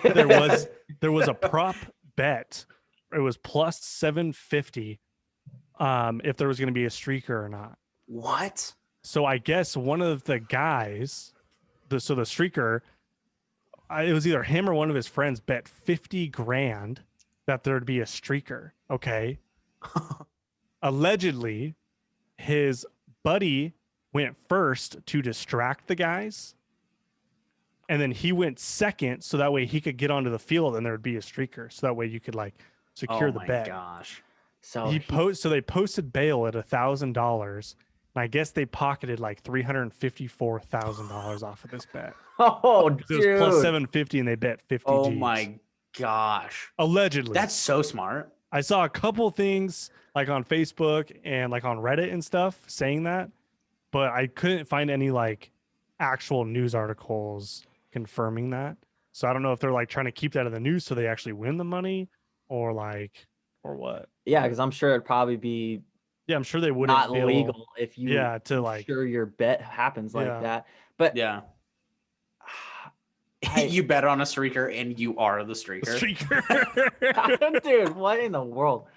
there was a prop bet. It was plus 750 if there was going to be a streaker or not. What? So I guess one of the guys, the streaker, it was either him or one of his friends bet 50 grand that there'd be a streaker. Okay. Allegedly, his buddy went first to distract the guys. And then he went second, so that way he could get onto the field and there would be a streaker. So that way you could like secure the bet. Oh my gosh. So they posted bail at $1,000. And I guess they pocketed like $354,000 off of this bet. Oh, dude. It was plus 750 and they bet 50 Oh Gs. my gosh. Allegedly. That's so smart. I saw a couple things like on Facebook and like on Reddit and stuff saying that, but I couldn't find any like actual news articles confirming that. So I don't know if they're like trying to keep that in the news so they actually win the money or what. Yeah, because I'm sure it'd probably be I'm sure they wouldn't not legal if you to like sure your bet happens like that. But yeah. You bet on a streaker and you are the streaker. Dude, what in the world?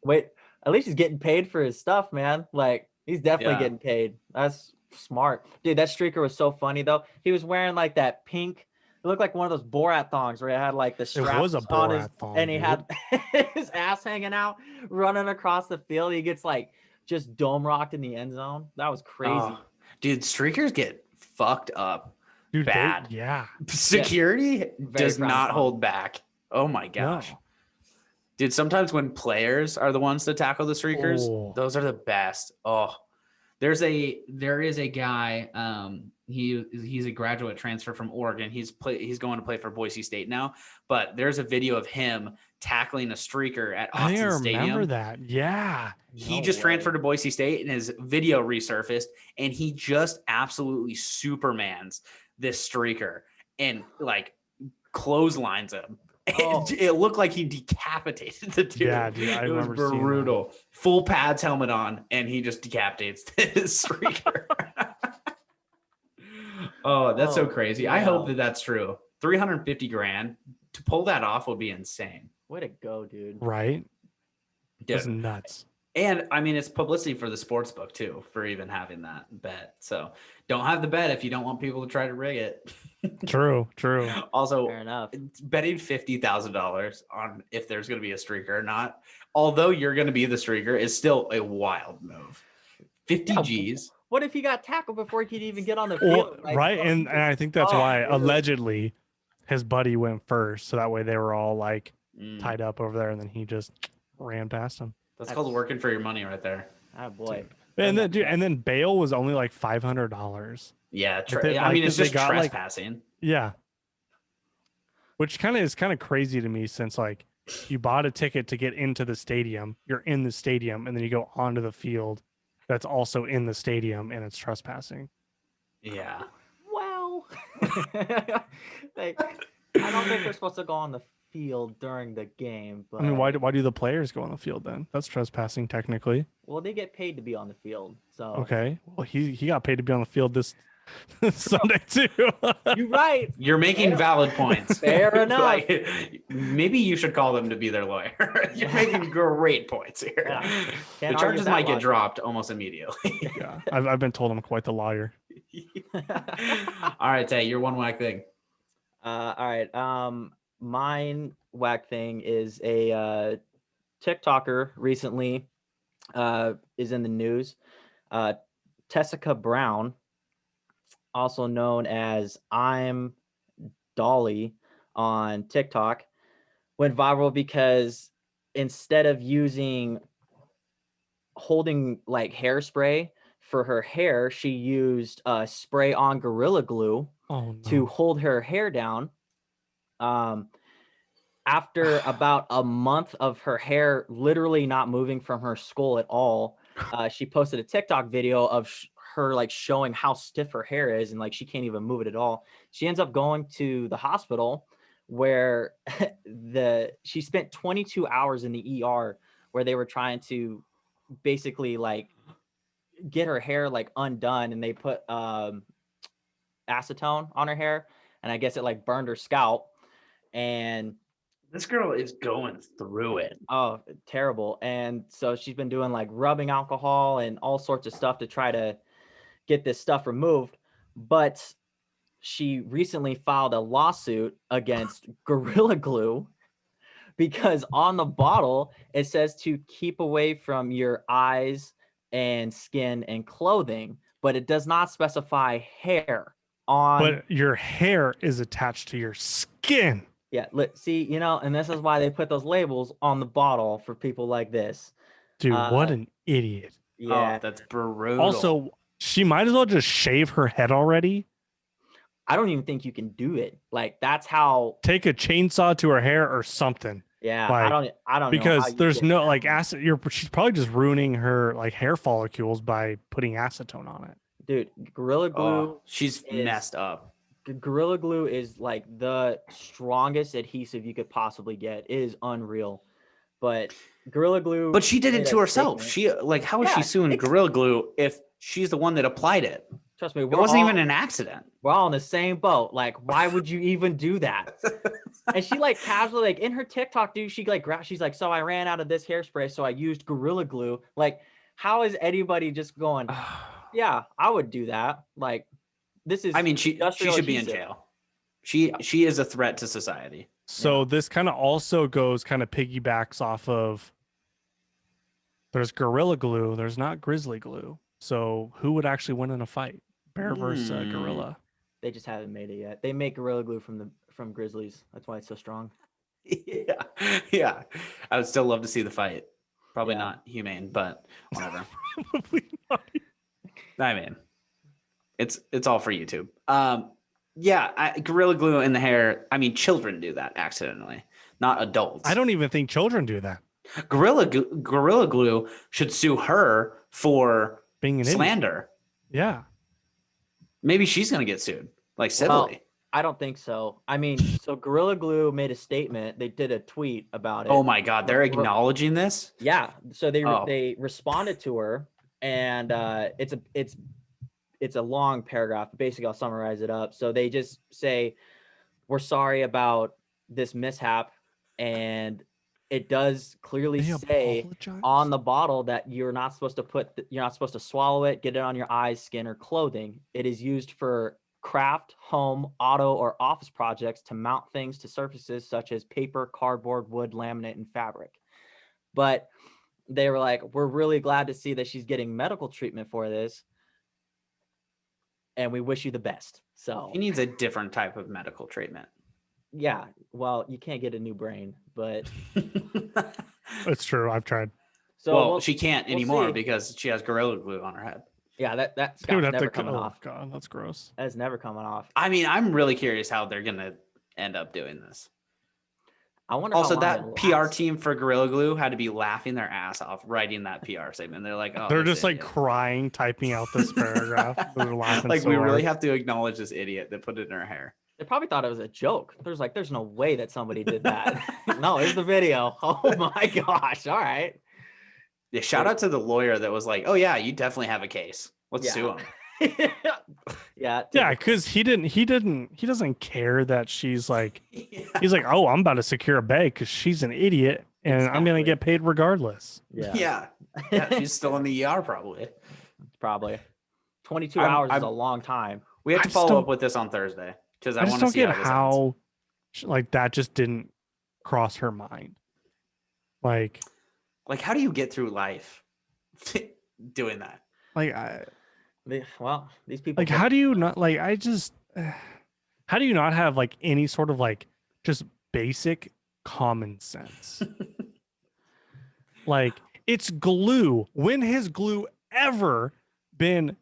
Wait, at least he's getting paid for his stuff, man. Like he's definitely getting paid. That's smart. Dude, that streaker was so funny though. He was wearing like that pink, it looked like one of those Borat thongs where it had like the straps on his thong, and he had his ass hanging out running across the field. He gets like just dome rocked in the end zone. That was crazy. Dude, streakers get fucked up. Dude, bad. Security does not hold back. Oh my gosh. No. Dude, sometimes when players are the ones to tackle the streakers, those are the best. Oh, there is a guy he's a graduate transfer from Oregon. He's going to play for Boise State now. But there's a video of him tackling a streaker at Austin Stadium. I remember that. Yeah. He just transferred to Boise State, and his video resurfaced, and he just absolutely supermans this streaker and like clotheslines him. It looked like he decapitated the dude. Yeah, dude, I remember was brutal. Full pads helmet on, and he just decapitates this streaker. Oh, that's so crazy. Wow. I hope that that's true. $350,000 to pull that off would be insane. Way to go, dude. Right? That's nuts. And I mean, it's publicity for the sports book too, for even having that bet. So don't have the bet if you don't want people to try to rig it. True. Also, fair enough. Betting $50,000 on if there's going to be a streaker or not, although you're going to be the streaker, is still a wild move. 50 G's. What if he got tackled before he could even get on the field? Well, right. And I think that's why allegedly his buddy went first. So that way they were all like tied up over there, and then he just ran past him. That's called working for your money right there. Oh boy. And then bail was only like $500. Yeah, I mean, it's just trespassing. Yeah. Which is kind of crazy to me, since like you bought a ticket to get into the stadium, you're in the stadium, and then you go onto the field that's also in the stadium, and it's trespassing. Yeah. Well, like, I don't think they're supposed to go on the field during the game. But I mean, why do the players go on the field then? That's trespassing technically. Well, they get paid to be on the field. So okay. Well, he got paid to be on the field this Sunday too. You're right. You're making valid points. Fair enough. Like, maybe you should call them to be their lawyer. You're making great points here. Yeah. The charges might get dropped almost immediately. Yeah, I've been told I'm quite the liar. All right, Tay, your one whack thing. All right. Mine whack thing is a TikToker recently is in the news. Tessica Brown, also known as I'm Dolly on TikTok, went viral because instead of holding like hairspray for her hair, she used spray on Gorilla Glue to hold her hair down. After about a month of her hair literally not moving from her skull at all, she posted a TikTok video of her like showing how stiff her hair is, and like she can't even move it at all. She ends up going to the hospital where she spent 22 hours in the ER, where they were trying to basically like get her hair like undone, and they put acetone on her hair, and I guess it like burned her scalp. And this girl is going through it. Oh, terrible. And so she's been doing like rubbing alcohol and all sorts of stuff to try to get this stuff removed. But she recently filed a lawsuit against Gorilla Glue because on the bottle, it says to keep away from your eyes and skin and clothing, but it does not specify hair on. But your hair is attached to your skin. Yeah, let's see, and this is why they put those labels on the bottle for people like this. Dude, what an idiot. Yeah. Oh, that's brutal. Also, she might as well just shave her head already. I don't even think you can do it. Like, that's how. Take a chainsaw to her hair or something. Yeah, like, I don't because know there's no like acid. She's probably just ruining her like hair follicles by putting acetone on it. Dude, Gorilla Glue. She's messed up. Gorilla Glue is like the strongest adhesive you could possibly get. It is unreal. But Gorilla Glue. But she did it to herself. She like, how is she suing Gorilla Glue if she's the one that applied it? Trust me, it wasn't even an accident. We're all in the same boat. Like, why would you even do that? And she like casually, like in her TikTok, dude, she's like, so I ran out of this hairspray, so I used Gorilla Glue. Like, how is anybody just going, yeah, I would do that? Like, this is. I mean, she should be in jail. She is a threat to society. So this kind of also piggybacks off of. There's Gorilla Glue. There's not Grizzly Glue. So who would actually win in a fight? Bear versus gorilla. They just haven't made it yet. They make Gorilla Glue from grizzlies. That's why it's so strong. Yeah. I would still love to see the fight. Probably not humane, but whatever. Probably not. I mean, It's all for YouTube. Yeah, Gorilla Glue in the hair. I mean, children do that accidentally, not adults. I don't even think children do that. Gorilla Glue should sue her for Being an slander. Idiot. Yeah. Maybe she's gonna get sued, like civilly. Well, I don't think so. I mean, so Gorilla Glue made a statement. They did a tweet about it. Oh my God, they're acknowledging this? Yeah. So they responded to her, and it's a long paragraph. Basically, I'll summarize it up. So they just say, "We're sorry about this mishap," and it does clearly say on the bottle that you're not supposed to swallow it, get it on your eyes, skin, or clothing. It is used for craft, home, auto, or office projects to mount things to surfaces such as paper, cardboard, wood, laminate, and fabric. But they were like, we're really glad to see that she's getting medical treatment for this, and we wish you the best. So he needs a different type of medical treatment. Yeah, well, you can't get a new brain, but it's true. I've tried. So she can't anymore because she has Gorilla Glue on her head. Yeah, that's never coming off. God, that's gross. That's never coming off. I mean, I'm really curious how they're gonna end up doing this. I wonder. Also, that PR team for Gorilla Glue had to be laughing their ass off writing that PR statement. They're like, oh, they're just like crying, typing out this paragraph. They're laughing. Like, so we hard. really have to acknowledge this idiot that put it in her hair. They probably thought it was a joke. There's no way that somebody did that. No, here's the video. Oh my gosh. All right. Yeah, shout out to the lawyer that was like, oh yeah, you definitely have a case. Let's sue him. Yeah. Because he doesn't care that she's like, he's like, oh, I'm about to secure a bag because she's an idiot and I'm going to get paid regardless. Yeah. She's still in the ER probably. 22 hours is a long time. We have to follow up with this on Thursday because I want to see how like that just didn't cross her mind. Like how do you get through life doing that? Like these people. Like, how do you not like? How do you not have like any sort of like just basic common sense? Like, it's glue. When has glue ever been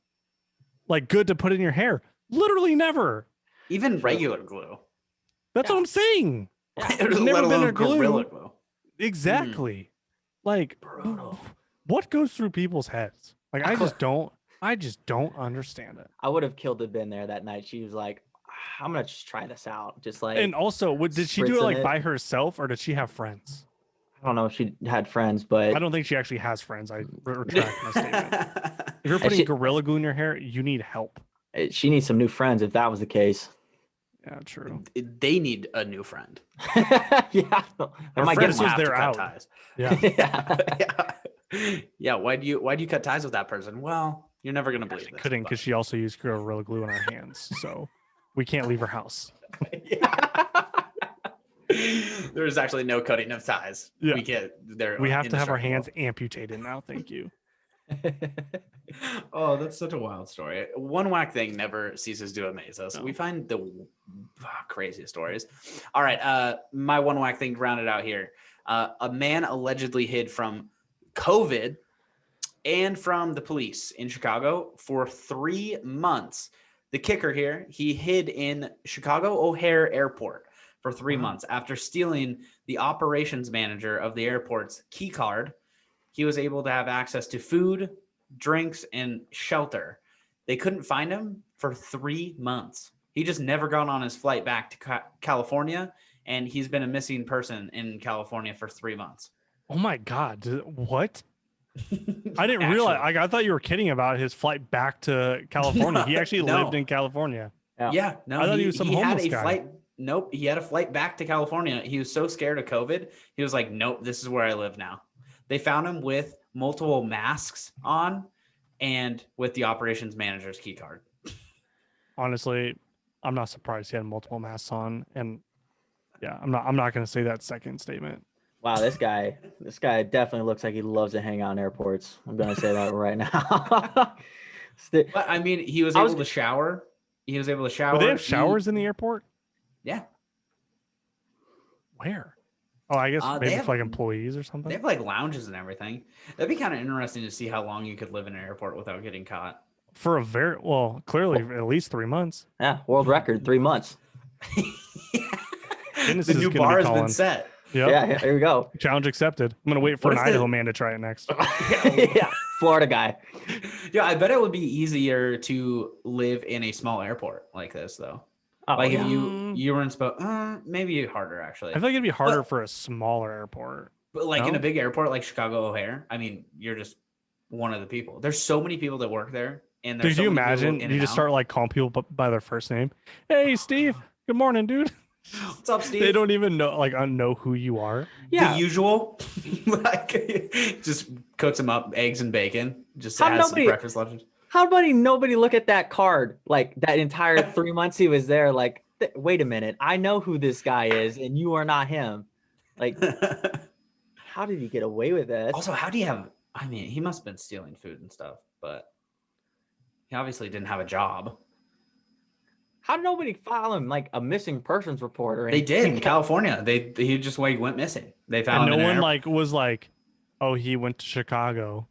like good to put in your hair? Literally never. Even regular glue. That's what I'm saying. It's never been a Gorilla Glue. Exactly. Like, brutal. What goes through people's heads? Like, I just don't understand it. I would have killed to been there that night. She was like, I'm gonna just try this out. Just like, and also, did she do it like by herself or did she have friends? I don't know if she had friends, but I don't think she actually has friends. I retract my statement. If you're putting Gorilla Glue in your hair, you need help. She needs some new friends if that was the case. Yeah, true. They need a new friend. Yeah, her friends was they're out. Ties. Yeah. Yeah. Why do you cut ties with that person? Well, you're never gonna believe this. Couldn't because she also used Gorilla Glue in her hands, so we can't leave her house. There's actually no cutting of ties. Yeah. We have to have our hands amputated now. Thank you. Oh, that's such a wild story. One whack thing never ceases to amaze us. No. We find the craziest stories. All right, my one whack thing rounded out here. A man allegedly hid from COVID and from the police in Chicago for 3 months. The kicker here, he hid in Chicago O'Hare Airport for 3 months after stealing the operations manager of the airport's key card. He was able to have access to food, drinks, and shelter. They couldn't find him for 3 months. He just never gone on his flight back to California, and he's been a missing person in California for 3 months. Oh my God. What? I didn't realize. I thought you were kidding about his flight back to California. He actually lived in California. Yeah. No, I thought he was some homeless guy. Flight. Nope. He had a flight back to California. He was so scared of COVID. He was like, nope, this is where I live now. They found him with multiple masks on and with the operations manager's key card. Honestly, I'm not surprised he had multiple masks on. And yeah, I'm not going to say that second statement. Wow, this guy definitely looks like he loves to hang out in airports. I'm going to say that right now. But I mean, he was able to shower. He was able to shower. Do they have showers in the airport? Yeah. Where? Oh, I guess maybe for like employees or something. They have like lounges and everything. That'd be kind of interesting to see how long you could live in an airport without getting caught. for clearly at least 3 months. Yeah, world record, 3 months. The new bar has been set. Yep. Yeah, here we go. Challenge accepted. I'm gonna wait for an Idaho man to try it next. Yeah, Florida guy. Yeah, I bet it would be easier to live in a small airport like this, though. Oh, Like yeah. if you were in maybe harder actually. I feel like it'd be harder for a smaller airport. But like in a big airport like Chicago O'Hare, I mean, you're just one of the people. There's so many people that work there, and there's Could you imagine you just start like calling people by their first name? Hey, Steve. Good morning, dude. What's up, Steve? They don't even know who you are. Yeah, the usual. Like just cooks them up, eggs and bacon. Just has some breakfast lunches. How about nobody look at that card like that entire 3 months he was there? Like, wait a minute, I know who this guy is, and you are not him. Like, how did he get away with that? Also, how do you have? I mean, he must have been stealing food and stuff, but he obviously didn't have a job. How did nobody file him like a missing persons report or anything? They did in California. He just went missing. They found him. And no one was like, oh, he went to Chicago.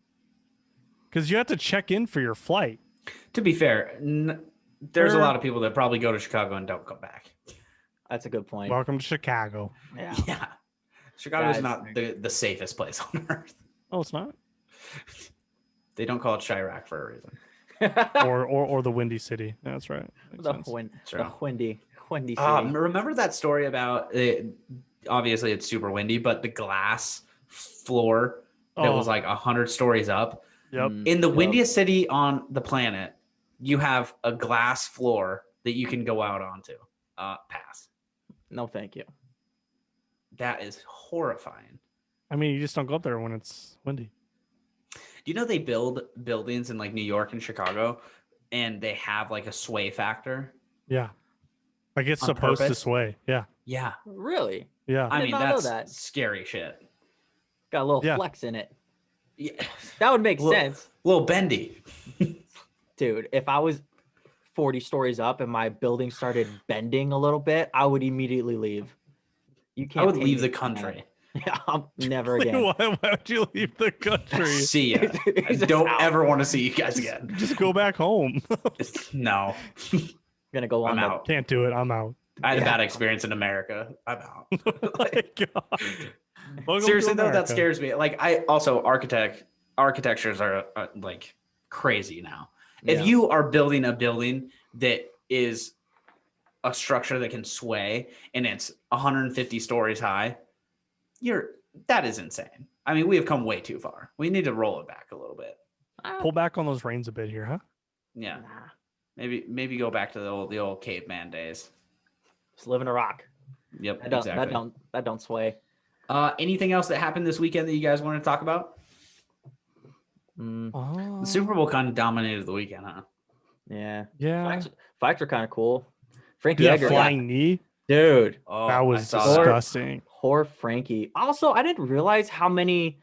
Because you have to check in for your flight. To be fair, there's a lot of people that probably go to Chicago and don't come back. That's a good point. Welcome to Chicago. Yeah. Chicago's not the safest place on earth. Oh, it's not? They don't call it Chirac for a reason. or the Windy City. That's right. The windy city. Remember that story about it? Obviously it's super windy, but the glass floor that was like 100 stories up. Yep. In the windiest city on the planet, you have a glass floor that you can go out onto. Pass. No, thank you. That is horrifying. I mean, you just don't go up there when it's windy. Do you know they build buildings in like New York and Chicago and they have like a sway factor? Yeah. Like it's supposed to sway. Yeah. Yeah. Really? Yeah. I mean, that's scary shit. Got a little flex in it. Yeah. That would make sense. A little bendy. Dude, if I was 40 stories up and my building started bending a little bit, I would immediately leave. You can't. I would leave the country. Yeah, never again. Why would you leave the country? See ya. I don't ever want to see you guys again. Just go back home. No. I'm gonna go on. I'm out. Can't do it. I'm out. I had a bad experience in America. I'm out. Oh my God. Seriously though, that scares me. Like I also architectures are like crazy now. Yeah. If you are building a building that is a structure that can sway and it's 150 stories high, that is insane. I mean, we have come way too far. We need to roll it back a little bit. Pull back on those reins a bit here, huh? Yeah. Maybe go back to the old caveman days. Just live in a rock. Yep. Exactly. That don't sway. Anything else that happened this weekend that you guys want to talk about? The Super Bowl kind of dominated the weekend, huh? Yeah. Yeah. Fights are kind of cool. Frankie Edgar flying knee. Dude, that was disgusting. Poor Frankie. Also, I didn't realize how many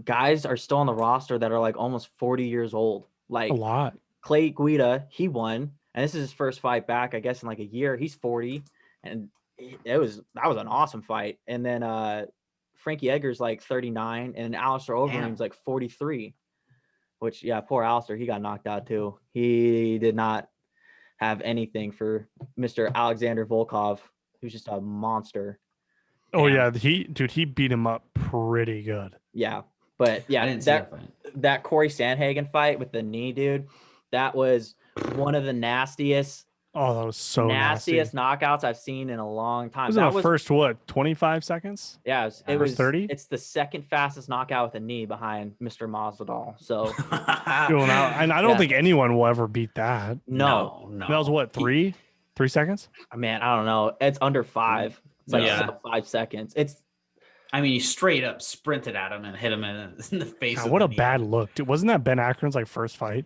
guys are still on the roster that are like almost 40 years old. Like a lot. Clay Guida, he won, and this is his first fight back, I guess, in like a year. He's 40, and that was an awesome fight. And then Frankie Edgar's like 39, and Alistair Overeem's like 43. Which, yeah, poor Alistair, he got knocked out too. He did not have anything for Mr. Alexander Volkov, who's just a monster. Oh yeah, he beat him up pretty good. Yeah, but yeah, I didn't see that Corey Sandhagen fight with the knee, dude, that was one of the nastiest. Oh, that was so nastiest knockouts I've seen in a long time. That was first 25 seconds? Yeah, it was 30. It's the second fastest knockout with a knee behind Mr. Masvidal. So, and I don't think anyone will ever beat that. No. That was what, 3 seconds? Man, I don't know. It's under 5. It's like 5 seconds. I mean, he straight up sprinted at him and hit him in the face. God, what a bad look. Dude, wasn't that Ben Askren's like first fight?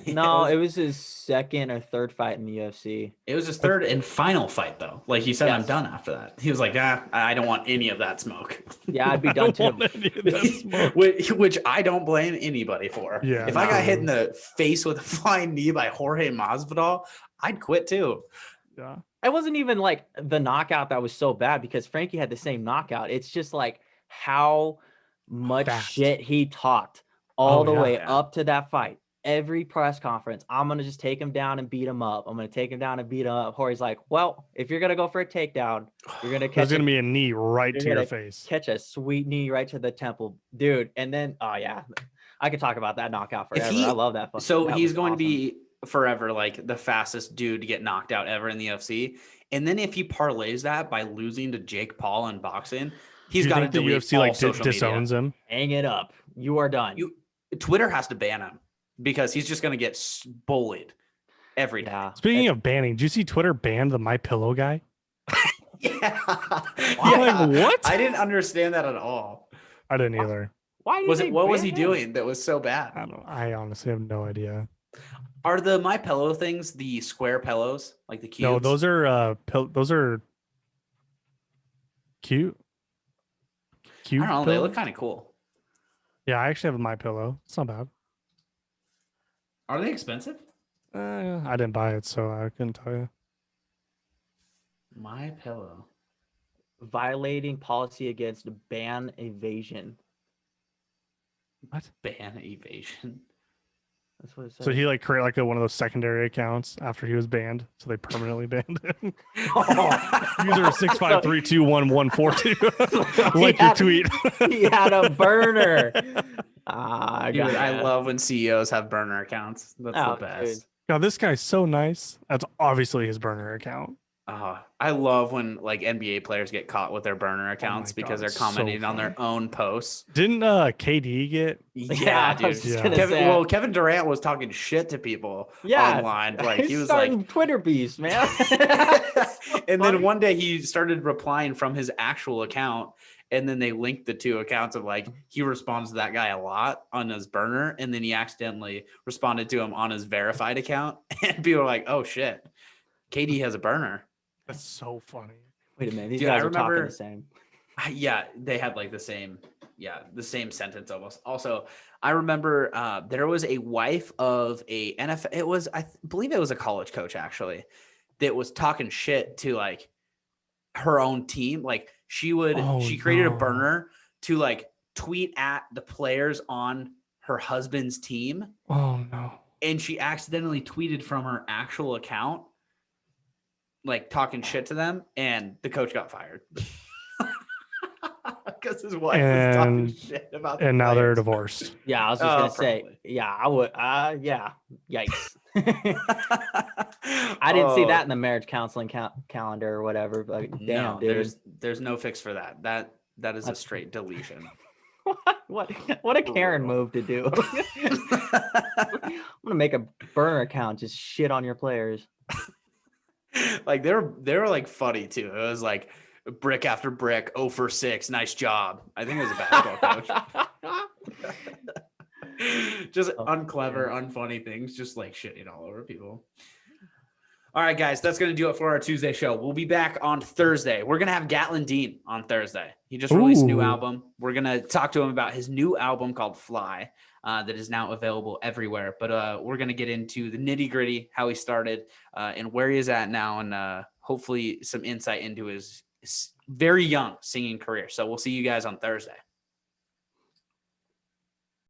No, it was his second or third fight in the UFC. It was his third and final fight, though. Like he said, I'm done after that. He was like, I don't want any of that smoke. Yeah, I'd be done too. Which I don't blame anybody for. Yeah, if I got hit in the face with a flying knee by Jorge Masvidal, I'd quit too. Yeah. It wasn't even like the knockout that was so bad because Frankie had the same knockout. It's just like how much shit he talked all the way up to that fight. every press conference, I'm going to just take him down and beat him up. I'm going to take him down and beat him up. Jorge's like, well, if you're going to go for a takedown, you're going to catch There's going to be a knee right to your face. Catch a sweet knee right to the temple, dude. And then, oh yeah, I could talk about that knockout forever. I love that. So he's going to be forever like the fastest dude to get knocked out ever in the UFC. And then if he parlays that by losing to Jake Paul in boxing, he's got to delete UFC all social disowns media. Him. Hang it up. You are done. Twitter has to ban him because he's just going to get bullied every day. Yeah. Speaking of banning, did you see Twitter banned the MyPillow guy? Yeah. Like, what? I didn't understand that at all. I didn't either. Why what was he doing that was so bad? I honestly have no idea. Are the MyPillow things the square pillows, like the cubes? No, those are cute. I don't know. They look kind of cool. Yeah, I actually have a MyPillow. It's not bad. Are they expensive? I didn't buy it, so I couldn't tell you. MyPillow. Violating policy against ban evasion. What? Ban evasion. That's what it says. So he created one of those secondary accounts after he was banned, so they permanently banned him. User 653211142. Like your tweet. He had a burner. Dude, I love when CEOs have burner accounts. That's the best. Now this guy's so nice. That's obviously his burner account. I love when NBA players get caught with their burner accounts because they're commenting on their own posts. Didn't KD get? Yeah, dude. Kevin Durant was talking shit to people online. Like he was like Twitter beast, man. And then one day he started replying from his actual account, and then they linked the two accounts of he responds to that guy a lot on his burner, and then he accidentally responded to him on his verified account, and people were like, "Oh shit, KD has a burner." That's so funny. Wait a minute. These guys are talking the same. Yeah, they had the same sentence almost. Also, I remember there was a wife of a NFL. I believe it was a college coach actually that was talking shit to her own team. She created a burner to tweet at the players on her husband's team. Oh no. And she accidentally tweeted from her actual account, talking shit to them, and the coach got fired because his wife was talking shit about them. And now they're divorced. Yeah, I was just gonna say, yeah, I would. Yeah, yikes. I didn't see that in the marriage counseling calendar or whatever. But damn, no, dude, there's no fix for that. That is a straight deletion. What a Karen move to do. I'm gonna make a burner account, just shit on your players. They were funny too. It was brick after brick, 0 for 6, nice job. I think it was a basketball coach. Just unclever, unfunny things, just shitting all over people. All right, guys, that's going to do it for our Tuesday show. We'll be back on Thursday. We're going to have Gatlin Dean on Thursday. He just released a new album. We're going to talk to him about his new album called Fly that is now available everywhere. But we're going to get into the nitty gritty, how he started and where he is at now, and hopefully some insight into his very young singing career. So we'll see you guys on Thursday.